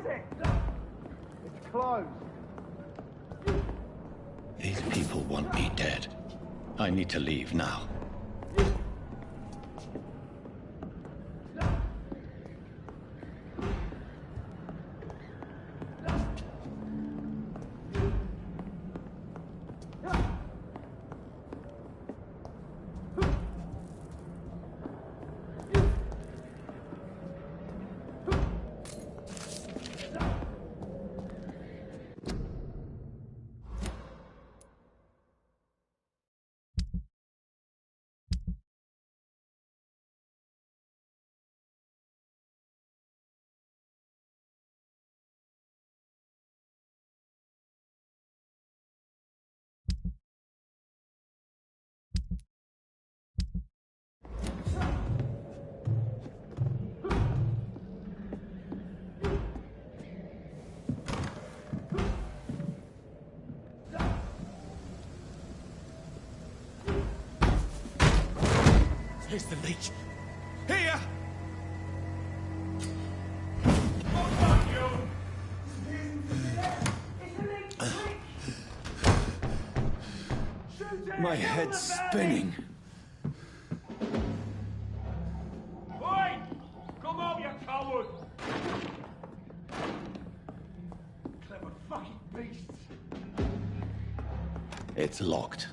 it! It's closed. These people want me dead. I need to leave now. Here's the leech. Here! My head's spinning. Oi! Come on, you coward! Clever fucking beasts! It's locked.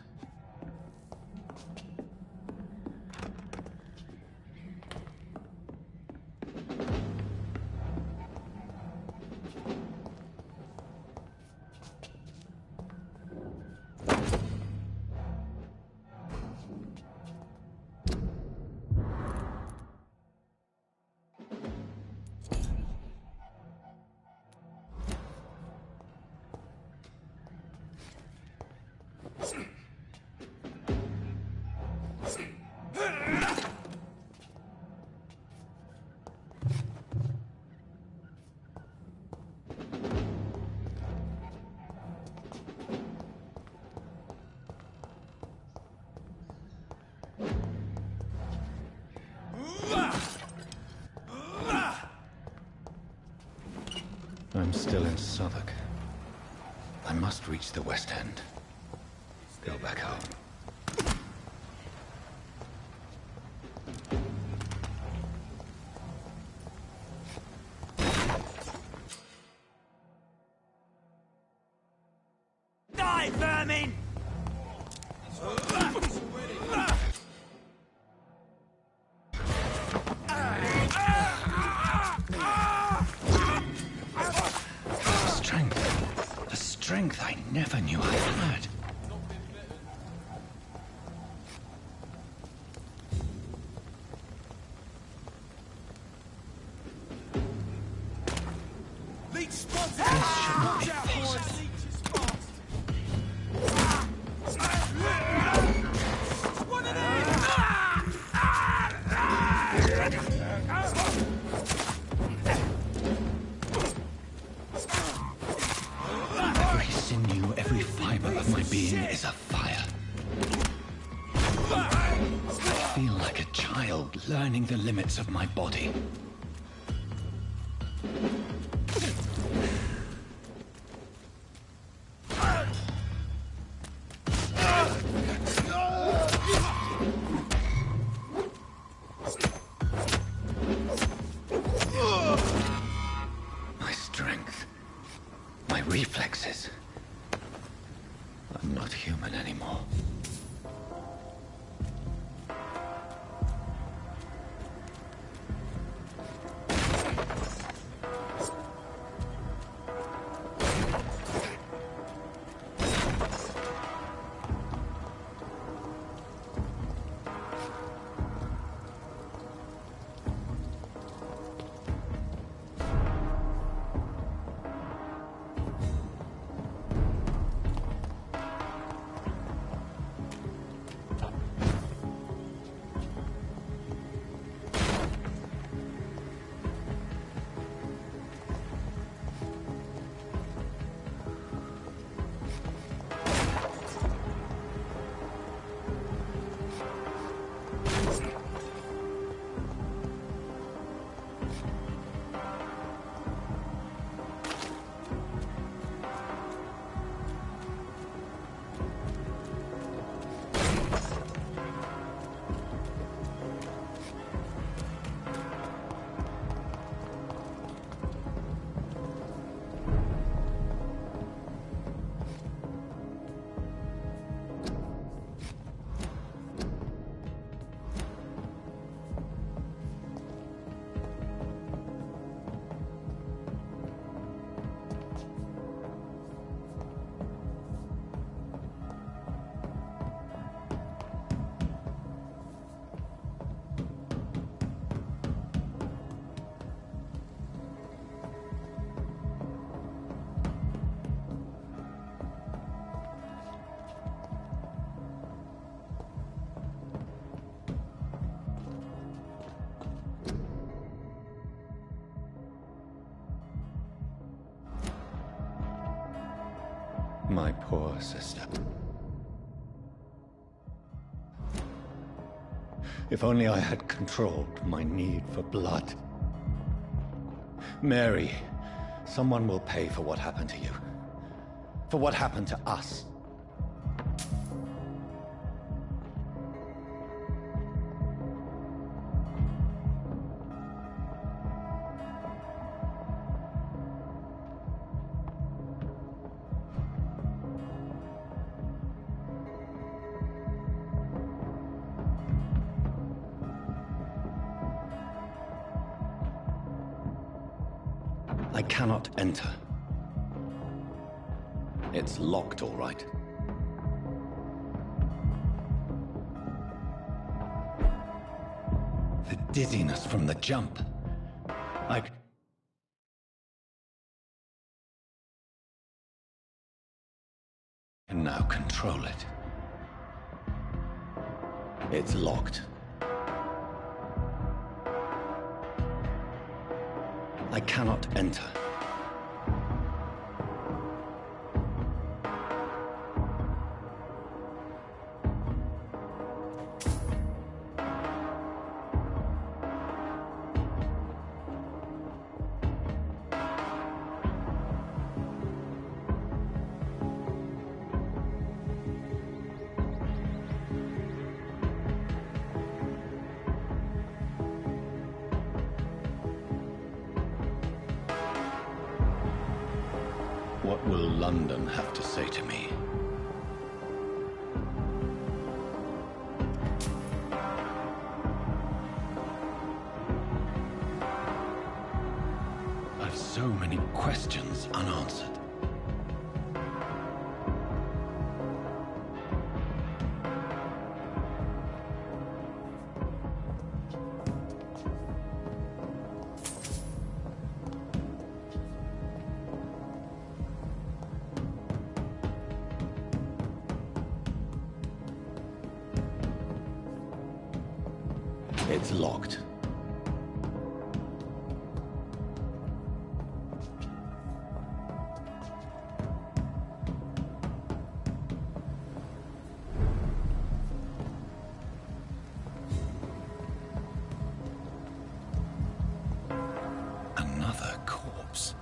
I'm still in Southwark. I must reach the West End. Go back home. Die, vermin! Strength I never knew I had. Leech spotted! This shouldn't be possible. One of Every sinew, every fiber of my being is afire. I feel like a child learning the limits of my body. My strength, my reflexes. I'm not human anymore. My poor sister. If only I had controlled my need for blood. Mary, someone will pay for what happened to you. For what happened to us. I cannot enter. It's locked, all right. The dizziness from the jump. I can now control it. It's locked. I cannot enter. What will London have to say to me? I've so many questions unanswered. It's locked. Another corpse.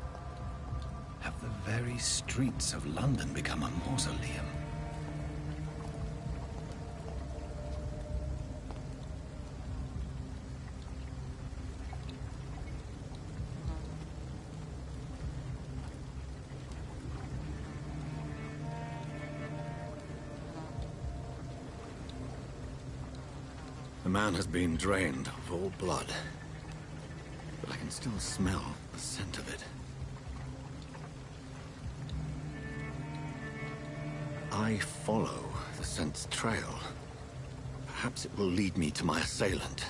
Have the very streets of London become a mausoleum? The man has been drained of all blood, but I can still smell the scent of it. I follow the scent's trail. Perhaps it will lead me to my assailant.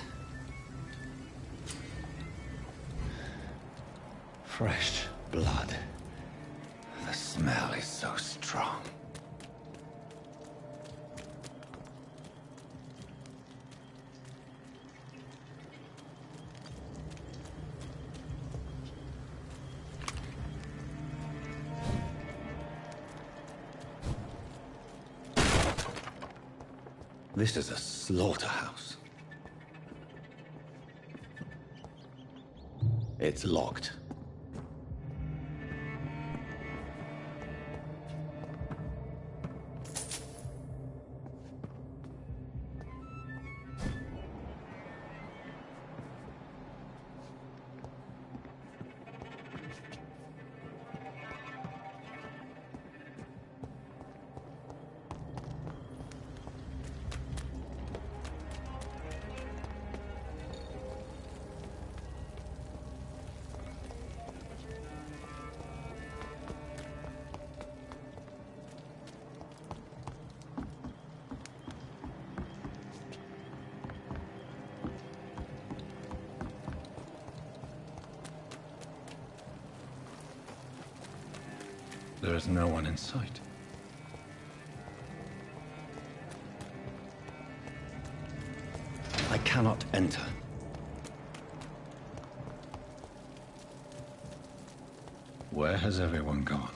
Fresh blood. The smell is so strong. This is a slaughterhouse. It's locked. There is no one in sight. I cannot enter. Where has everyone gone?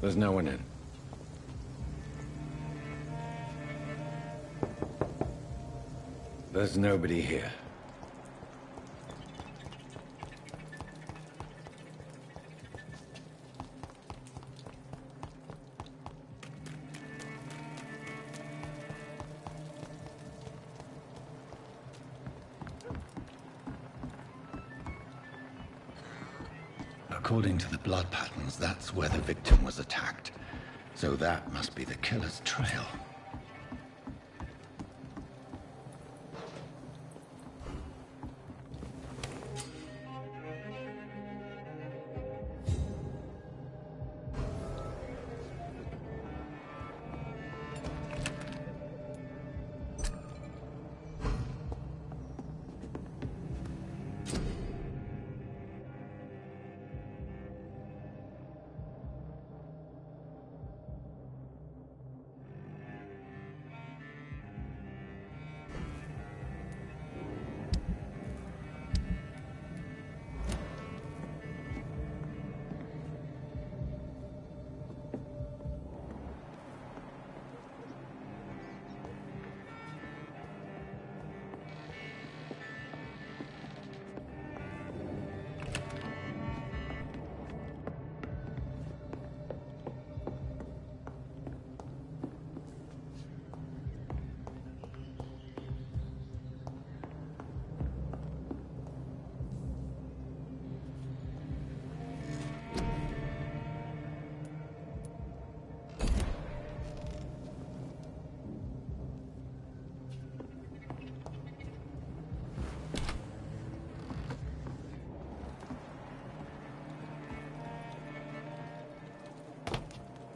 There's no one in. There's nobody here. According to the blood patterns, that's where the victim was attacked. So that must be the killer's trail.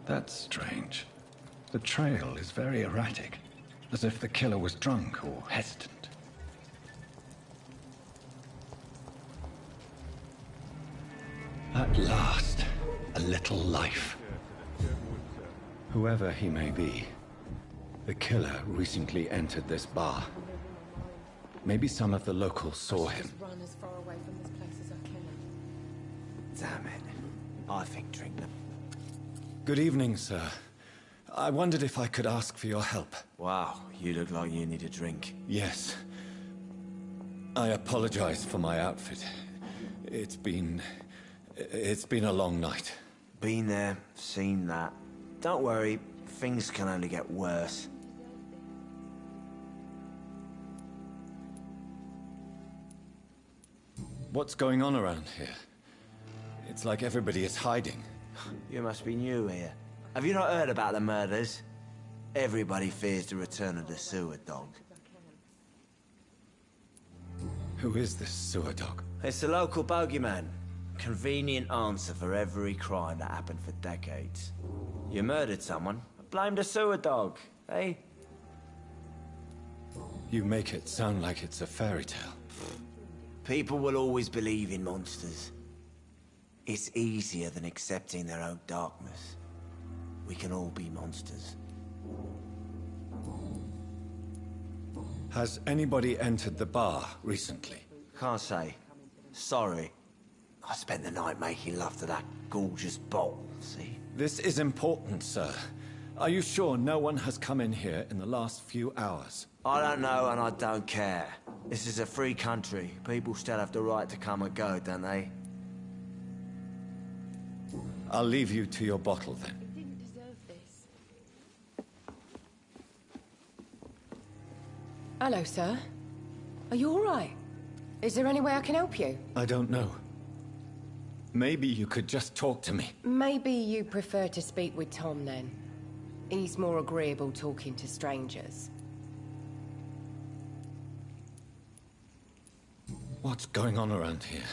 That's strange. The trail is very erratic, as if the killer was drunk or hesitant. At last, a little life. Whoever he may be, the killer recently entered this bar. Maybe some of the locals saw him. Just run as far away from this place as I can. Damn it. I think drink them. Good evening, sir. I wondered if I could ask for your help. Wow, you look like you need a drink. Yes. I apologize for my outfit. It's been a long night. Been there, seen that. Don't worry, things can only get worse. What's going on around here? It's like everybody is hiding. You must be new here. Have you not heard about the murders? Everybody fears the return of the sewer dog. Who is this sewer dog? It's the local bogeyman. Convenient answer for every crime that happened for decades. You murdered someone, blame the sewer dog, eh? You make it sound like it's a fairy tale. People will always believe in monsters. It's easier than accepting their own darkness. We can all be monsters. Has anybody entered the bar recently? Can't say. Sorry. I spent the night making love to that gorgeous bottle, see? This is important, sir. Are you sure no one has come in here in the last few hours? I don't know and I don't care. This is a free country. People still have the right to come and go, don't they? I'll leave you to your bottle then. It didn't deserve this. Hello, sir. Are you all right? Is there any way I can help you? I don't know. Maybe you could just talk to me. Maybe you prefer to speak with Tom, then. He's more agreeable talking to strangers. What's going on around here?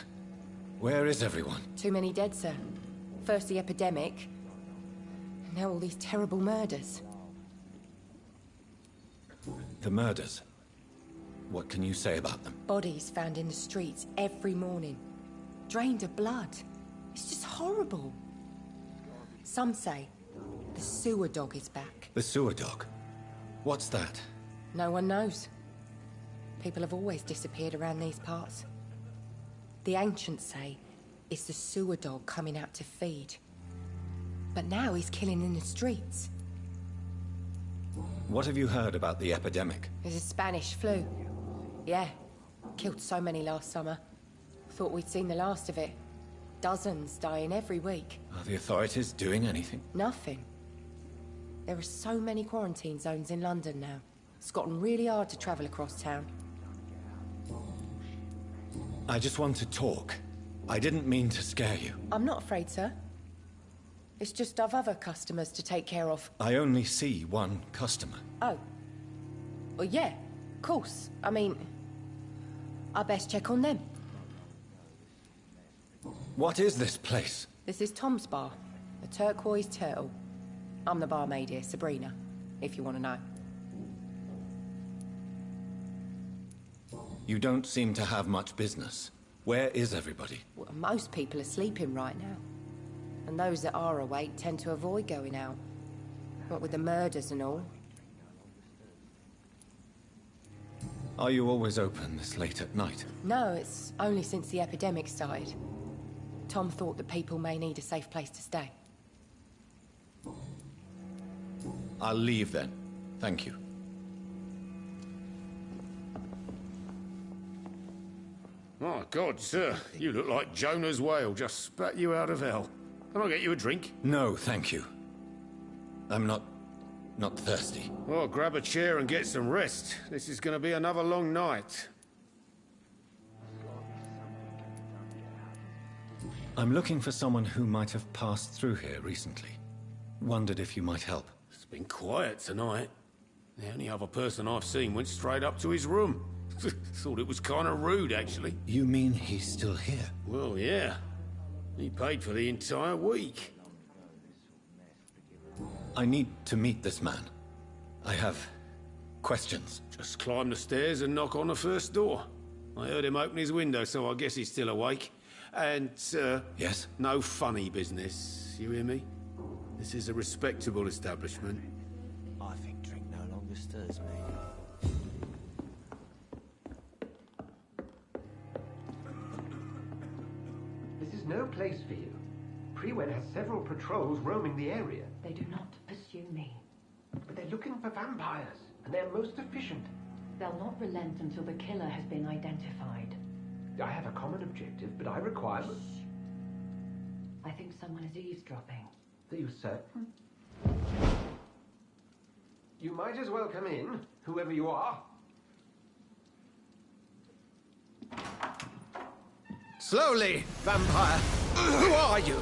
Where is everyone? Too many dead, sir. First the epidemic, and now all these terrible murders. The murders. What can you say about them? Bodies found in the streets every morning. Drained of blood. It's just horrible. Some say the sewer dog is back. The sewer dog? What's that? No one knows. People have always disappeared around these parts. The ancients say it's the sewer dog coming out to feed. But now he's killing in the streets. What have you heard about the epidemic? There's a Spanish flu. Yeah. Killed so many last summer. Thought we'd seen the last of it. Dozens dying every week. Are the authorities doing anything? Nothing. There are so many quarantine zones in London now. It's gotten really hard to travel across town. I just want to talk. I didn't mean to scare you. I'm not afraid, sir. It's just I've other customers to take care of. I only see one customer. Oh. Well, yeah, of course. I mean, I best check on them. What is this place? This is Tom's bar, the Turquoise Turtle. I'm the barmaid here, Sabrina, if you want to know. You don't seem to have much business. Where is everybody? Well, most people are sleeping right now. And those that are awake tend to avoid going out. What with the murders and all. Are you always open this late at night? No, it's only since the epidemic started. Tom thought that people may need a safe place to stay. I'll leave then. Thank you. My God, sir, you look like Jonah's whale just spat you out of hell. Can I get you a drink? No, thank you. I'm not thirsty. Well, grab a chair and get some rest. This is going to be another long night. I'm looking for someone who might have passed through here recently. Wondered if you might help. It's been quiet tonight. The only other person I've seen went straight up to his room. Thought it was kind of rude, actually. You mean he's still here? Well, yeah. He paid for the entire week. I need to meet this man. I have questions. Just climb the stairs and knock on the first door. I heard him open his window, so I guess he's still awake. And, Yes? no funny business. You hear me? This is a respectable establishment. I think drink no longer stirs me. This is no place for you. Prewen has several patrols roaming the area. They do not pursue me. But they're looking for vampires, and they're most efficient. They'll not relent until the killer has been identified. I have a common objective, but I require... I think someone is eavesdropping. Are you certain? You might as well come in, whoever you are. Slowly, vampire. Who are you?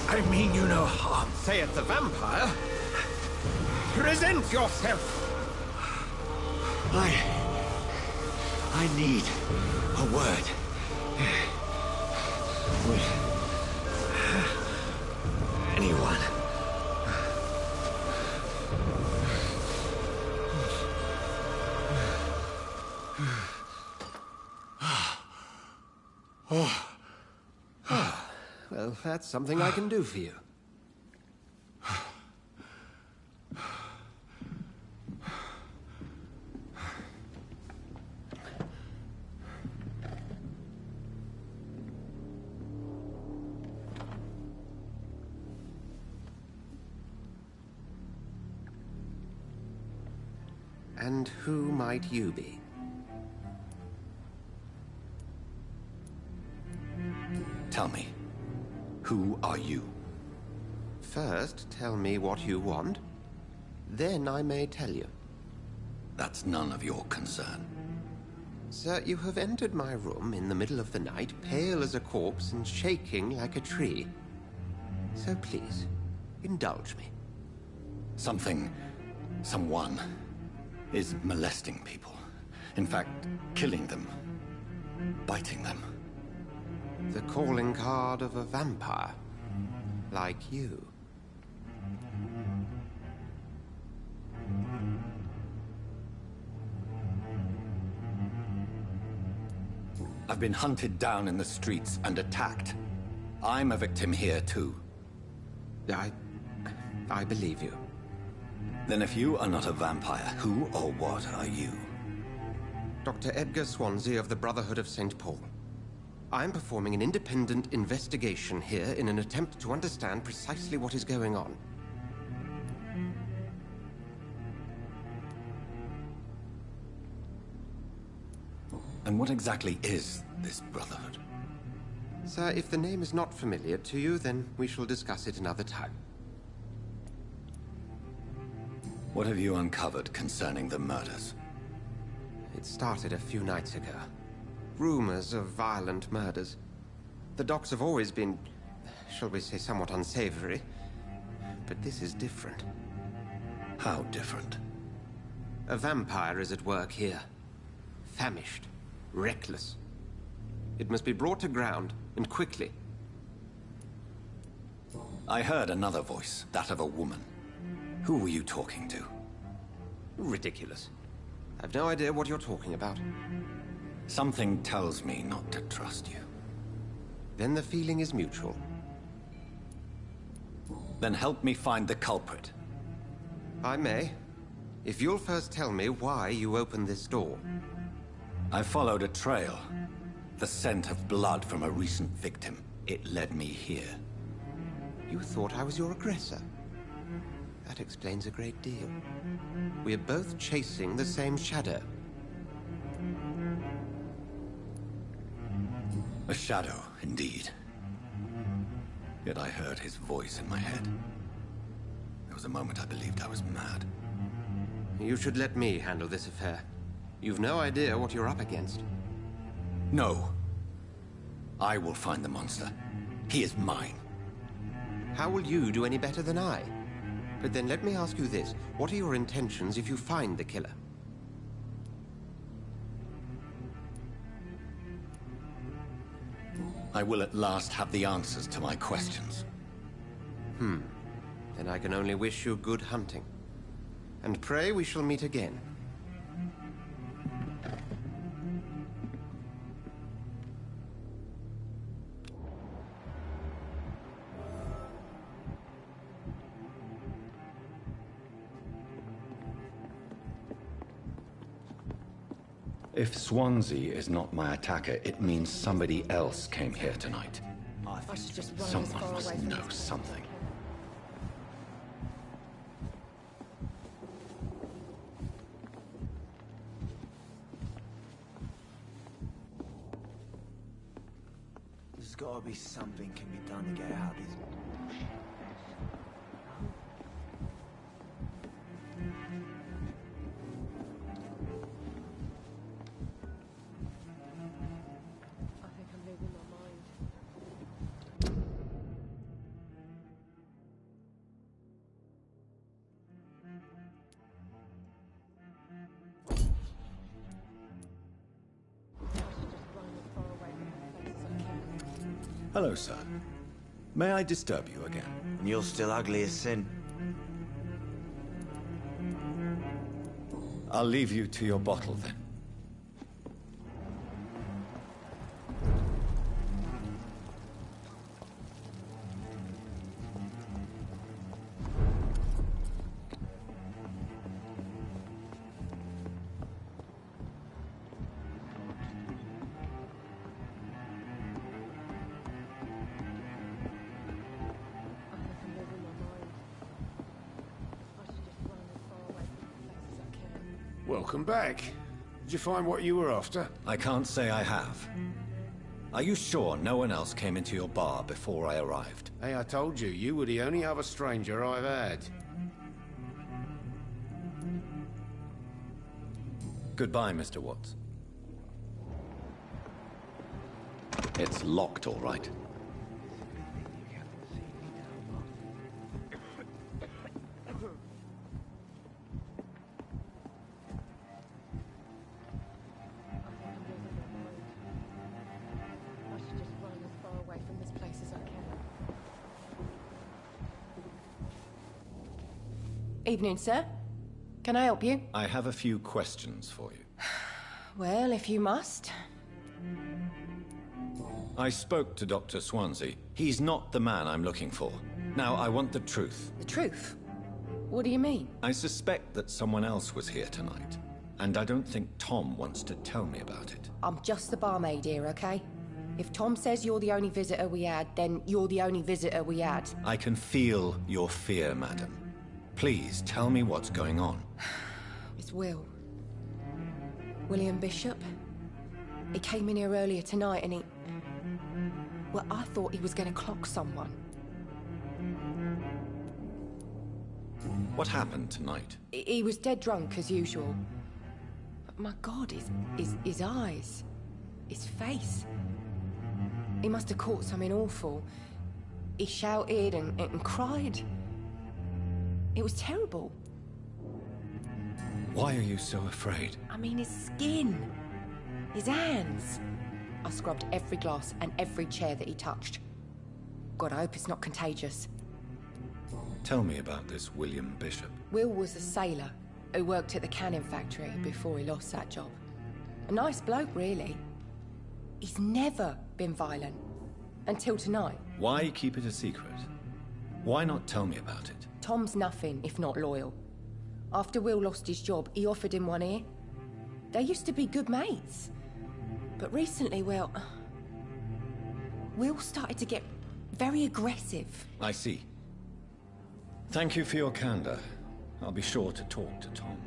I mean you no harm, saith the vampire. Present yourself. I need a word. With anyone. Well, that's something I can do for you. And who might you be? Tell me, who are you? First, tell me what you want. Then I may tell you. That's none of your concern. Sir, you have entered my room in the middle of the night, pale as a corpse and shaking like a tree. So please, indulge me. Someone is molesting people. In fact, killing them. Biting them. The calling card of a vampire. Like you. I've been hunted down in the streets and attacked. I'm a victim here, too. I believe you. Then if you are not a vampire, who or what are you? Dr. Edgar Swansea of the Brotherhood of St. Paul. I'm performing an independent investigation here in an attempt to understand precisely what is going on. And what exactly is this Brotherhood? Sir, if the name is not familiar to you, then we shall discuss it another time. What have you uncovered concerning the murders? It started a few nights ago. Rumors of violent murders. The docks have always been, shall we say, somewhat unsavory. But this is different. How different? A vampire is at work here. Famished. Reckless. It must be brought to ground, and quickly. I heard another voice, that of a woman. Who were you talking to? Ridiculous. I've no idea what you're talking about. Something tells me not to trust you. Then the feeling is mutual. Then help me find the culprit. I may. If you'll first tell me why you opened this door. I followed a trail. The scent of blood from a recent victim. It led me here. You thought I was your aggressor. That explains a great deal. We are both chasing the same shadow. A shadow, indeed. Yet I heard his voice in my head. There was a moment I believed I was mad. You should let me handle this affair. You've no idea what you're up against. No. I will find the monster. He is mine. How will you do any better than I? But then let me ask you this. What are your intentions if you find the killer? I will at last have the answers to my questions. Then I can only wish you good hunting. And pray we shall meet again. If Swansea is not my attacker, it means somebody else came here tonight. I should just run as Someone far must away from know this something. There's gotta be something can be done to get out of this. I think I'm losing my mind. I should just run as far away from this place as I can. Hello, sir. May I disturb you again? And you're still ugly as sin. I'll leave you to your bottle, then. I think I'm losing my mind. I should just run as far away from this place as I can. Welcome back. Did you find what you were after? I can't say I have. Are you sure no one else came into your bar before I arrived? Hey, I told you, you were the only other stranger I've had. Goodbye, Mr. Watts. It's locked, all right. I think I'm losing my mind. I should just run as far away from this place as I can. Evening, sir. Can I help you? I have a few questions for you. Well, if you must. I spoke to Dr. Swansea. He's not the man I'm looking for. Now, I want the truth. The truth? What do you mean? I suspect that someone else was here tonight, and I don't think Tom wants to tell me about it. I'm just the barmaid here, okay? If Tom says you're the only visitor we had, then you're the only visitor we had. I can feel your fear, madam. Please, tell me what's going on. It's Will. William Bishop. He came in here earlier tonight and he... Well, I thought he was going to clock someone. What happened tonight? He was dead drunk, as usual. But my God, his eyes. His face. He must have caught something awful. He shouted and cried. It was terrible. Why are you so afraid? I mean, his skin. His hands. I scrubbed every glass and every chair that he touched. God, I hope it's not contagious. Tell me about this William Bishop. Will was a sailor who worked at the cannon factory before he lost that job. A nice bloke, really. He's never been violent. Until tonight. Why keep it a secret? Why not tell me about it? Tom's nothing if not loyal. After Will lost his job, he offered him one ear. They used to be good mates. But recently, well... Will started to get very aggressive. I see. Thank you for your candor. I'll be sure to talk to Tom.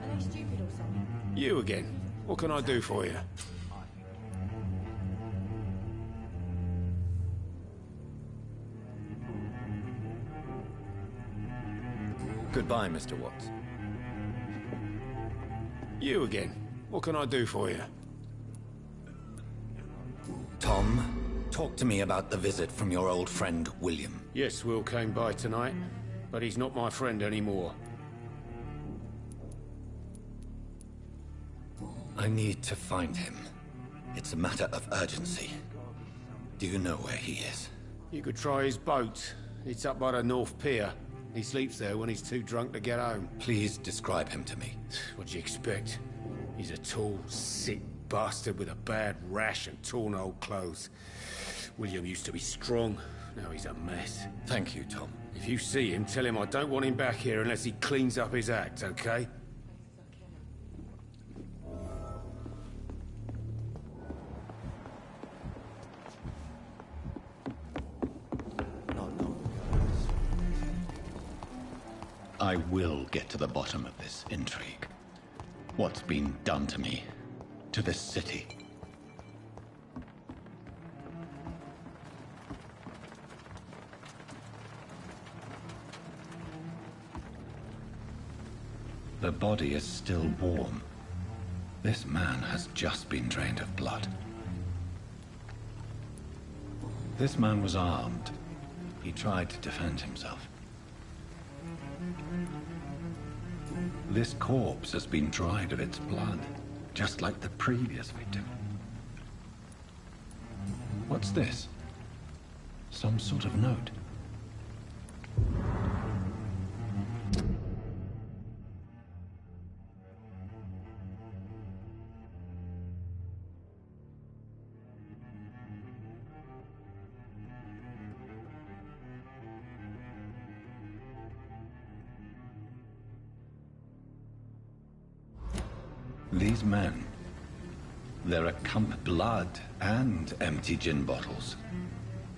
Are they stupid or something? You again. What can I do for you? Goodbye, Mr. Watts. You again. What can I do for you? Tom, talk to me about the visit from your old friend, William. Yes, Will came by tonight, but he's not my friend anymore. I need to find him. It's a matter of urgency. Do you know where he is? You could try his boat. It's up by the North Pier. He sleeps there when he's too drunk to get home. Please describe him to me. What do you expect? He's a tall, sick bastard with a bad rash and torn old clothes. William used to be strong. Now he's a mess. Thank you, Tom. If you see him, tell him I don't want him back here unless he cleans up his act, okay? I will get to the bottom of this intrigue. What's been done to me, to this city. The body is still warm. This man has just been drained of blood. This man was armed. He tried to defend himself. This corpse has been dried of its blood, just like the previous victim. What's this? Some sort of note. These men, they're a Camp blood and empty gin bottles.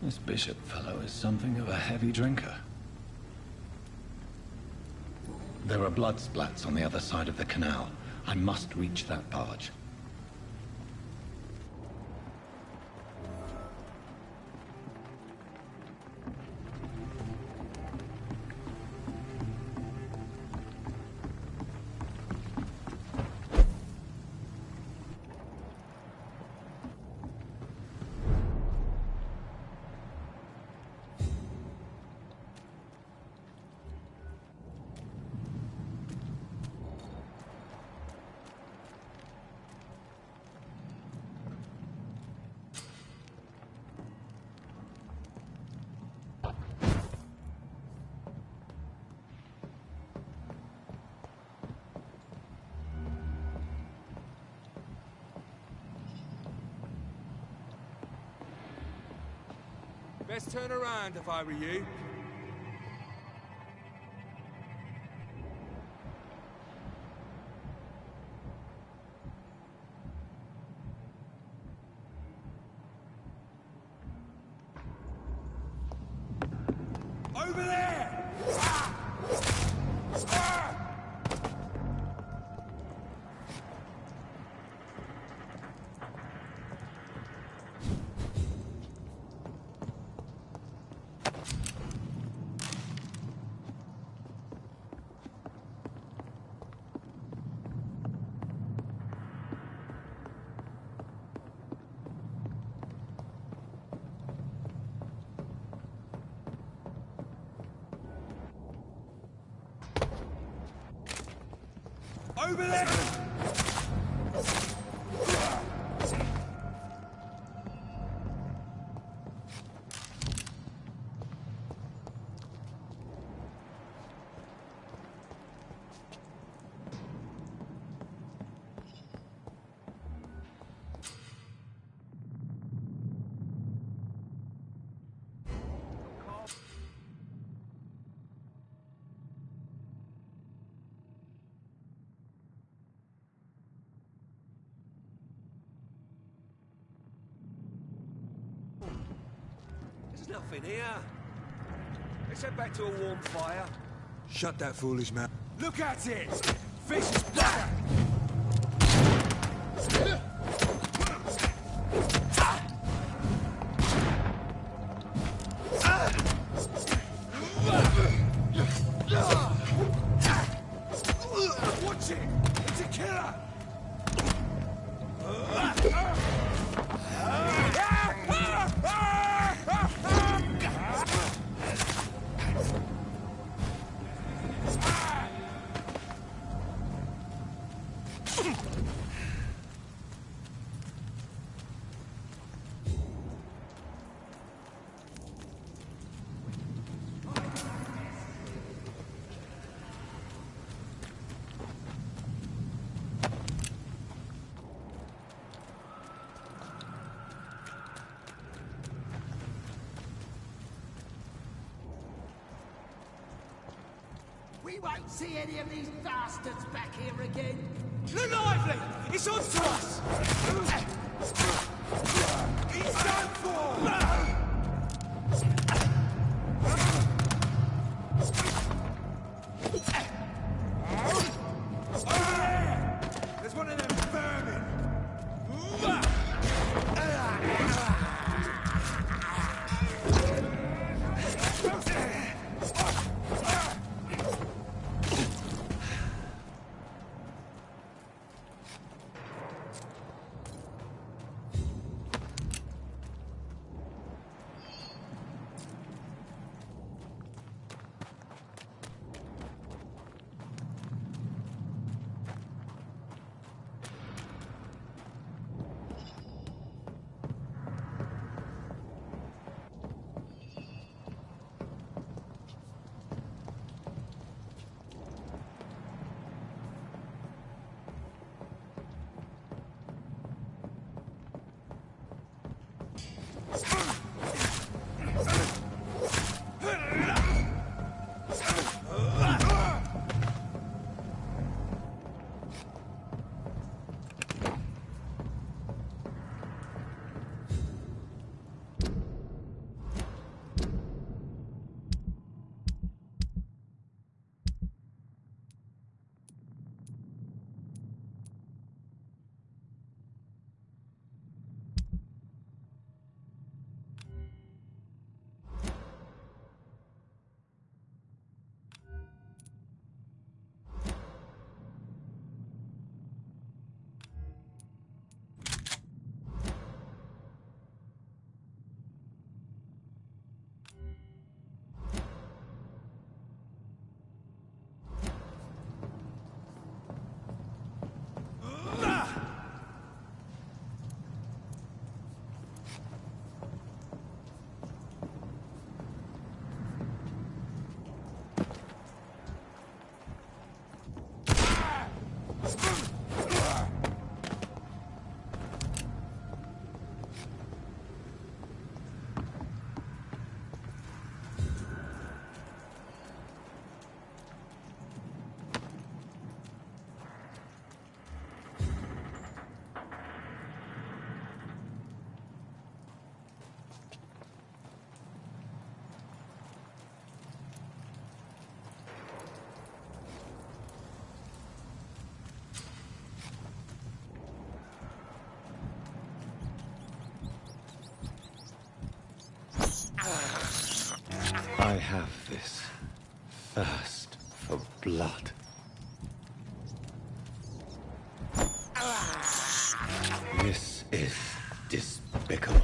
This Bishop fellow is something of a heavy drinker. There are blood splats on the other side of the canal. I must reach that barge. Best turn around if I were you. Over there! Over there! There's nothing here. Let's head back to a warm fire. Shut that foolish mouth. Look at it! Fish is back! Watch it! It's a killer! We won't see any of these bastards back here again. Look lively! It's on to us! He's done for! Over there! There's one of them vermin! have this thirst for blood. This is despicable.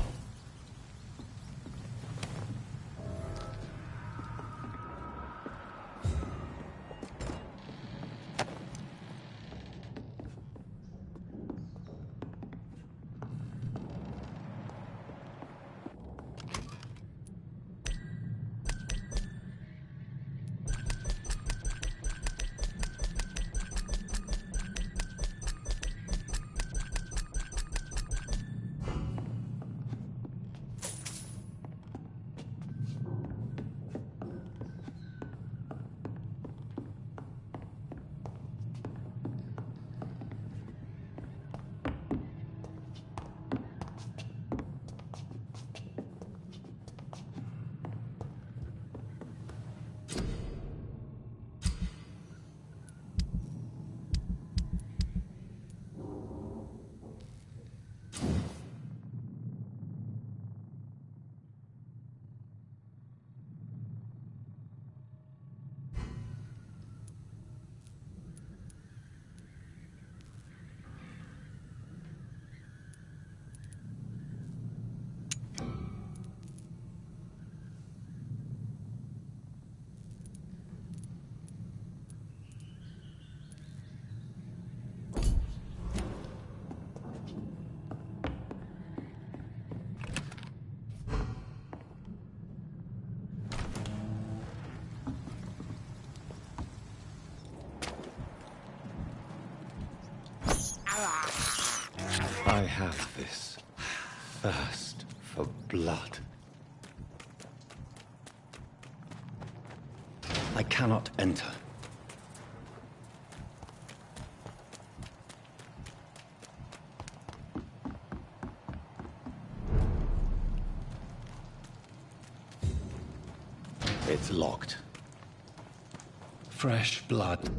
I have this thirst for blood. I cannot enter. It's locked. Fresh blood.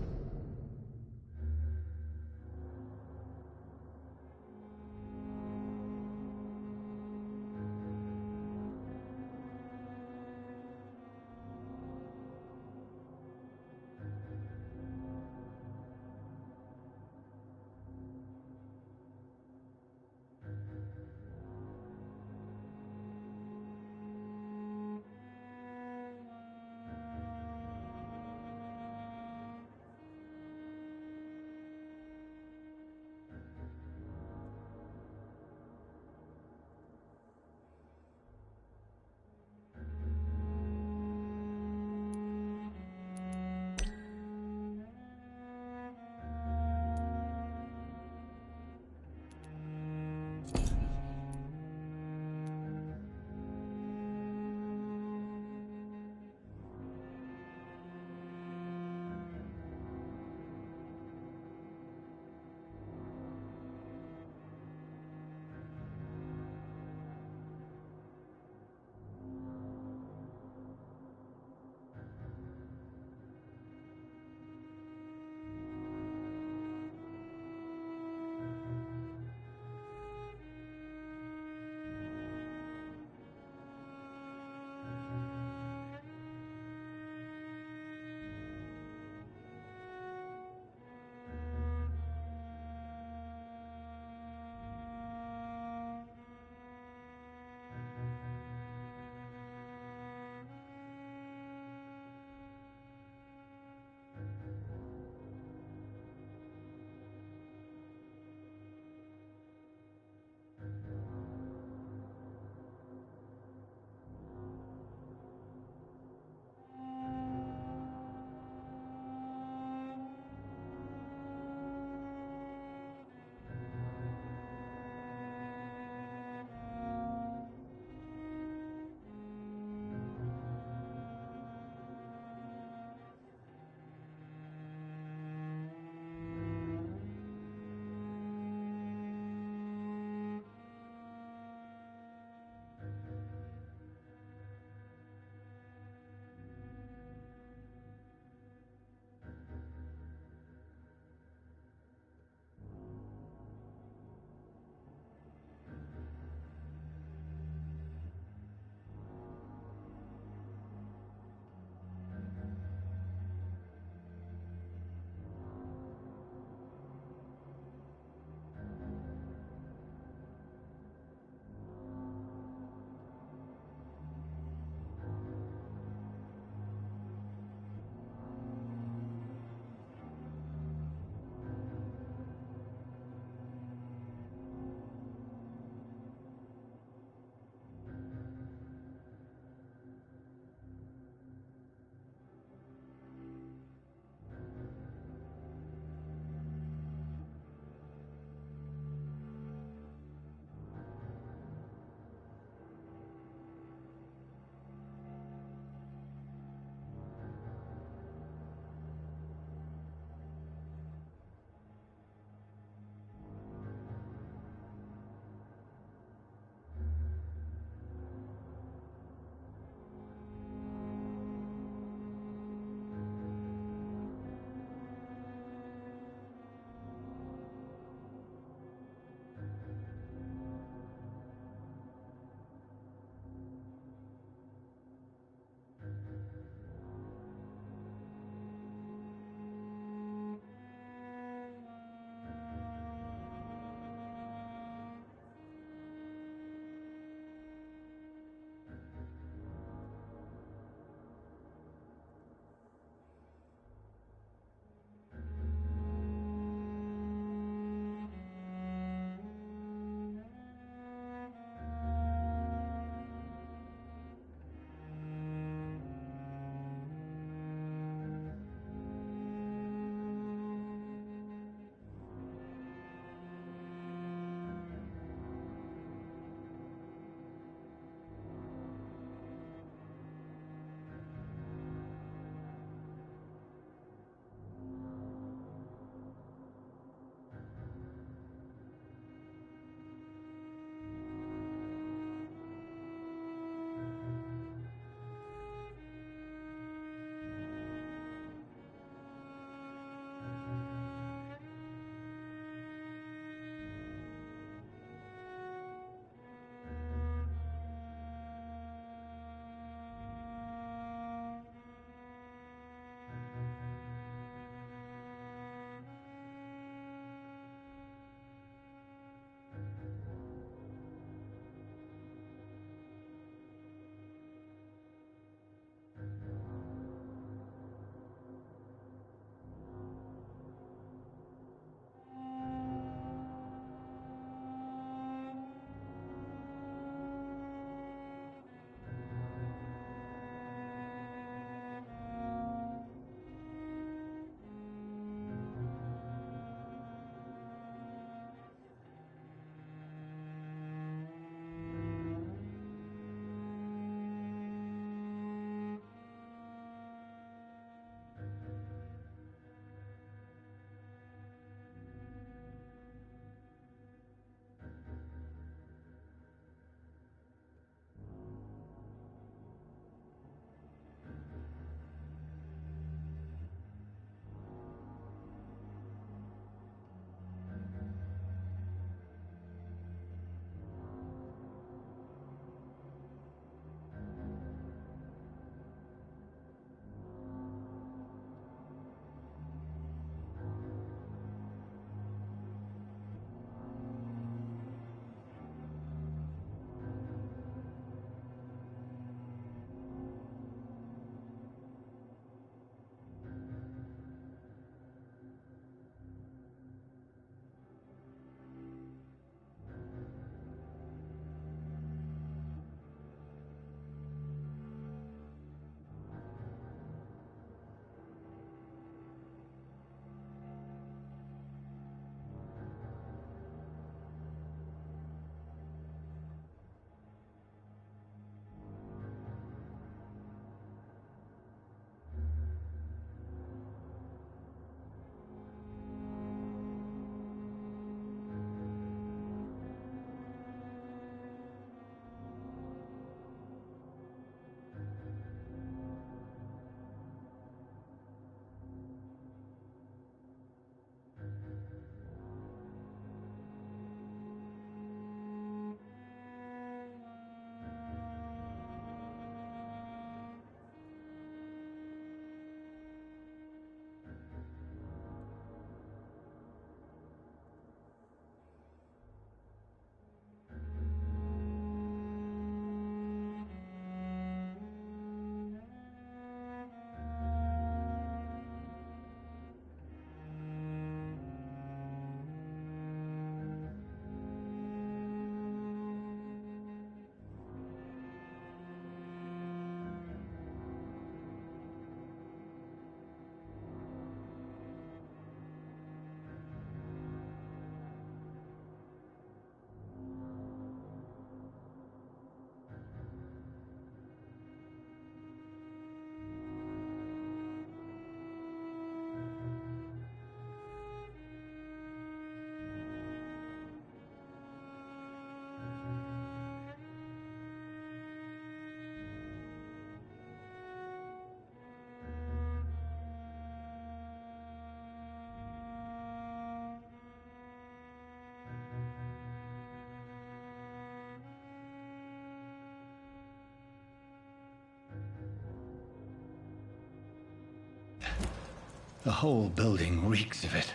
The whole building reeks of it.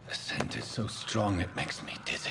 The scent is so strong it makes me dizzy.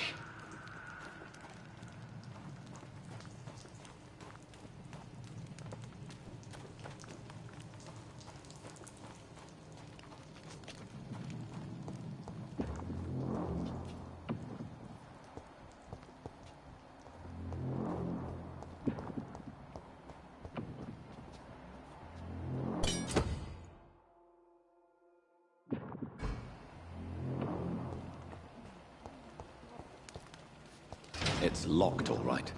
It's locked, all right.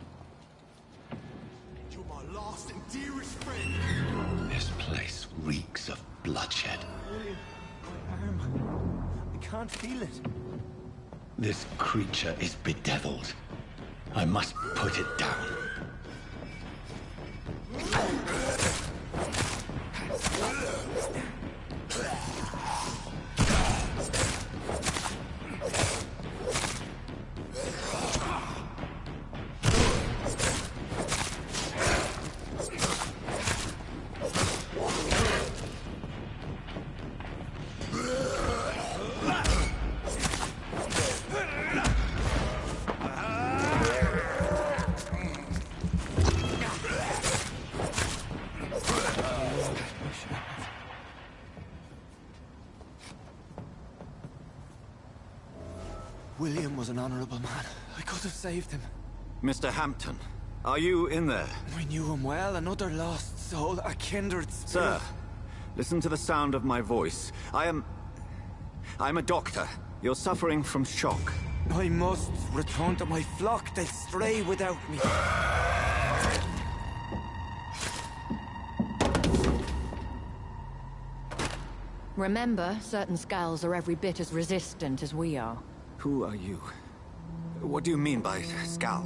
You're my last and dearest friend. This place reeks of bloodshed. My arm. I can't feel it. This creature is bedeviled. I must put it down. William was an honorable man. I could have saved him. Mr. Hampton, are you in there? I knew him well, another lost soul, a kindred spirit. Sir, listen to the sound of my voice. I'm a doctor. You're suffering from shock. I must return to my flock. They'll stray without me. Remember, certain skulls are every bit as resistant as we are. Who are you? What do you mean by Skal?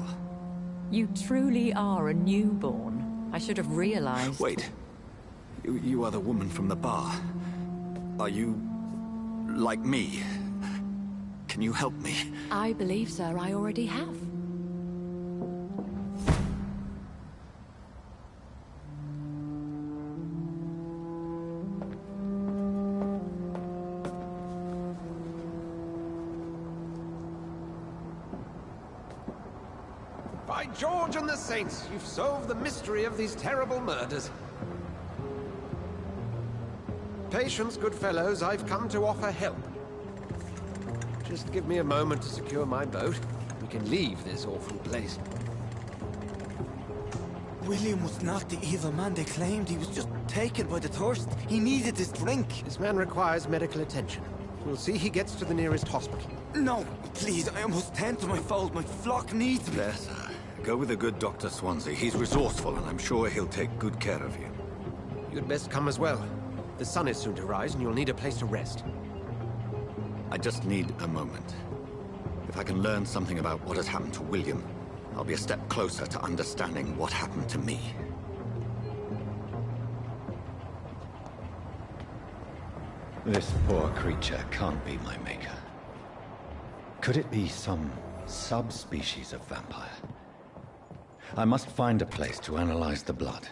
You truly are a newborn. I should have realized. Wait. You are the woman from the bar. Are you... like me? Can you help me? I believe, sir, I already have. By George and the Saints, you've solved the mystery of these terrible murders. Patience, good fellows, I've come to offer help. Just give me a moment to secure my boat. We can leave this awful place. William was not the evil man they claimed. He was just taken by the thirst. He needed this drink. This man requires medical attention. We'll see he gets to the nearest hospital. No, please, I must tend to my fold. My flock needs me. There, sir. Go with the good Dr. Swansea. He's resourceful, and I'm sure he'll take good care of you. You'd best come as well. The sun is soon to rise, and you'll need a place to rest. I just need a moment. If I can learn something about what has happened to William, I'll be a step closer to understanding what happened to me. This poor creature can't be my maker. Could it be some subspecies of vampire? I must find a place to analyze the blood.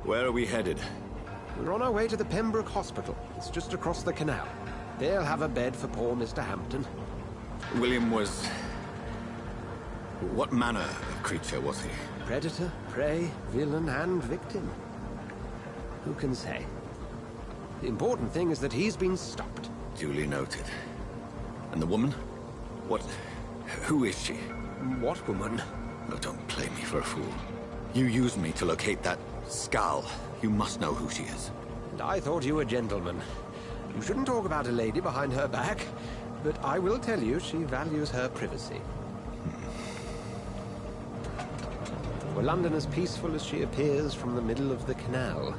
Where are we headed? We're on our way to the Pembroke Hospital. It's just across the canal. They'll have a bed for poor Mr. Hampton. William was... what manner of creature was he? Predator, prey, villain, and victim. Who can say? The important thing is that he's been stopped. Duly noted. And the woman? What... who is she? What woman? Oh, don't play me for a fool. You used me to locate that Skull. You must know who she is. And I thought you a gentleman. You shouldn't talk about a lady behind her back, but I will tell you she values her privacy. Were London as peaceful as she appears from the middle of the canal?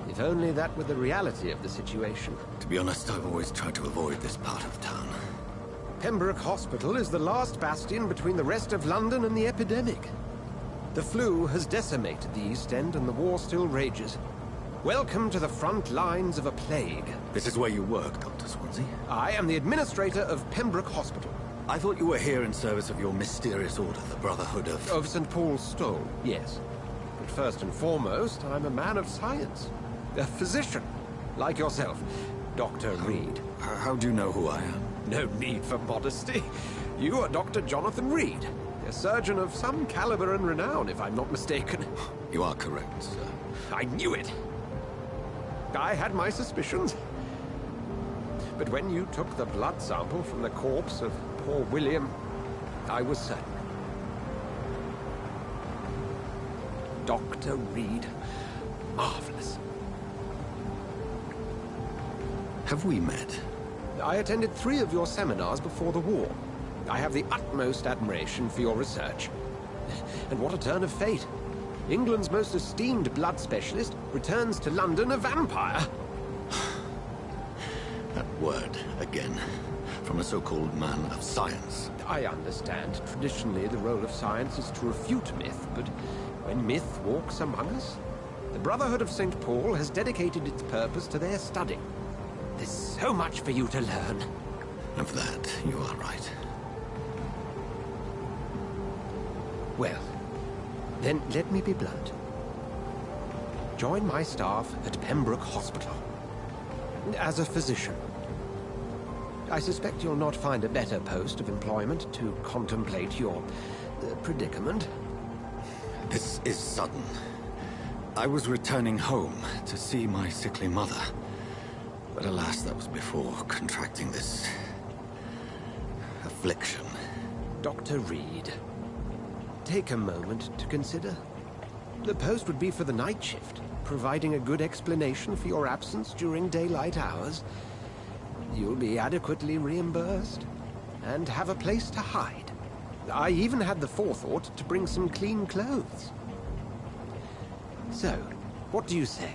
If only that were the reality of the situation. To be honest, I've always tried to avoid this part of town. Pembroke Hospital is the last bastion between the rest of London and the epidemic. The flu has decimated the East End and the war still rages. Welcome to the front lines of a plague. This is where you work, Dr. Swansea? I am the administrator of Pembroke Hospital. I thought you were here in service of your mysterious order, the Brotherhood of... Of St. Paul's Stole, yes. But first and foremost, I'm a man of science. A physician, like yourself, Dr. Reed. How do you know who I am? No need for modesty. You are Dr. Jonathan Reed, a surgeon of some caliber and renown, if I'm not mistaken. You are correct, sir. I knew it. I had my suspicions. But when you took the blood sample from the corpse of poor William, I was certain. Dr. Reed. Marvelous. Have we met? I attended 3 of your seminars before the war. I have the utmost admiration for your research. And what a turn of fate. England's most esteemed blood specialist returns to London a vampire. That word, again. From a so-called man of science. I understand. Traditionally, the role of science is to refute myth, but when myth walks among us, the Brotherhood of St. Paul has dedicated its purpose to their study. There's so much for you to learn. Of that, you are right. Well, then let me be blunt. Join my staff at Pembroke Hospital. As a physician. I suspect you'll not find a better post of employment to contemplate your predicament. This is sudden. I was returning home to see my sickly mother. But alas, that was before contracting this... affliction. Dr. Reed, take a moment to consider. The post would be for the night shift, providing a good explanation for your absence during daylight hours. You'll be adequately reimbursed, and have a place to hide. I even had the forethought to bring some clean clothes. So, what do you say?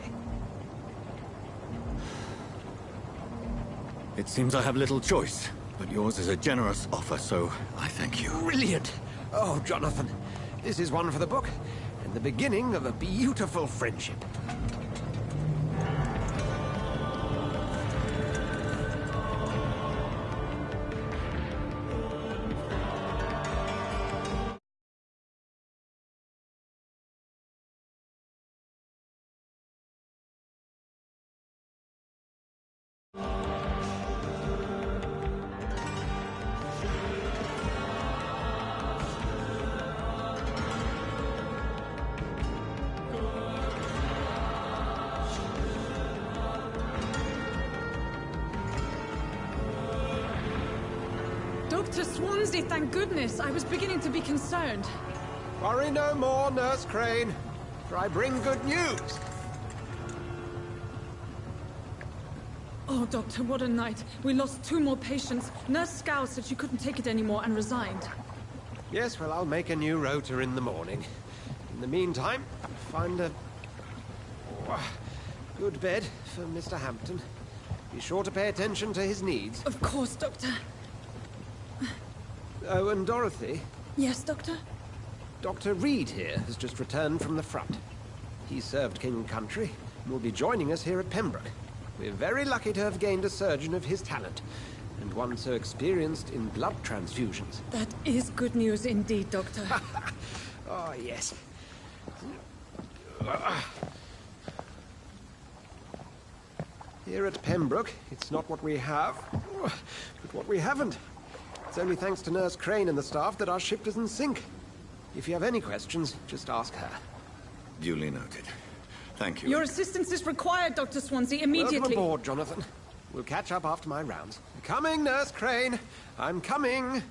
It seems I have little choice, but yours is a generous offer, so I thank you. Brilliant! Oh, Jonathan, this is one for the book, and the beginning of a beautiful friendship. Dr. Swansea, thank goodness. I was beginning to be concerned. Worry no more, Nurse Crane, for I bring good news. Oh, Doctor, what a night. We lost 2 more patients. Nurse Scow said she couldn't take it anymore and resigned. Yes, well, I'll make a new rota in the morning. In the meantime, find a... good bed for Mr. Hampton. Be sure to pay attention to his needs. Of course, Doctor. Oh, and Dorothy? Yes, Doctor? Dr. Reed here has just returned from the front. He served King and Country and will be joining us here at Pembroke. We're very lucky to have gained a surgeon of his talent, and one so experienced in blood transfusions. That is good news indeed, Doctor. Oh, yes. Here at Pembroke, it's not what we have, but what we haven't. It's only thanks to Nurse Crane and the staff that our ship doesn't sink. If you have any questions, just ask her. Duly noted. Thank you. Your assistance is required, Dr. Swansea, immediately. Welcome aboard, Jonathan. We'll catch up after my rounds. Coming, Nurse Crane! I'm coming!